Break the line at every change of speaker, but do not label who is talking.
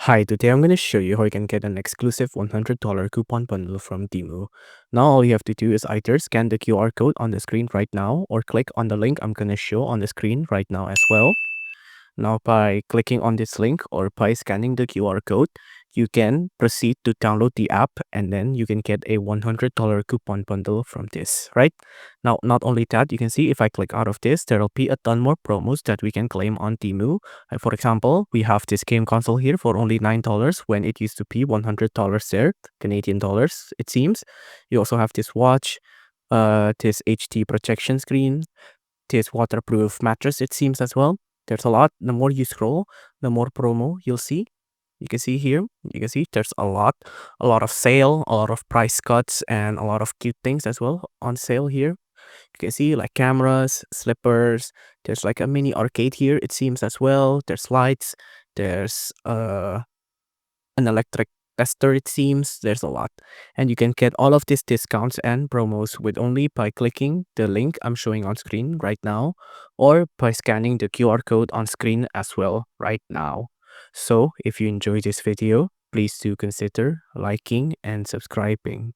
Hi, today I'm going to show you how you can get an exclusive $100 coupon bundle from Temu. Now all you have to do is either scan the QR code on the screen right now or click on the link I'm going to show on the screen right now as well. Now, by clicking on this link or by scanning the QR code, you can proceed to download the app and then you can get a $100 coupon bundle from this, right? Now, not only that, you can see if I click out of this, there will be a ton more promos that we can claim on Temu. For example, we have this game console here for only $9 when it used to be $100 there, Canadian dollars, it seems. You also have this watch, this HD projection screen, this waterproof mattress, it seems as well. There's a lot. The more you scroll, the more promo you'll see. You can see here, you can see there's a lot of sale, a lot of price cuts, and a lot of cute things as well on sale here. You can see like cameras, slippers. There's like a mini arcade here, it seems as well. There's lights. There's an electric tester, it seems. There's a lot. And you can get all of these discounts and promos with only by clicking the link I'm showing on screen right now or by scanning the QR code on screen as well right now. So if you enjoyed this video, please do consider liking and subscribing.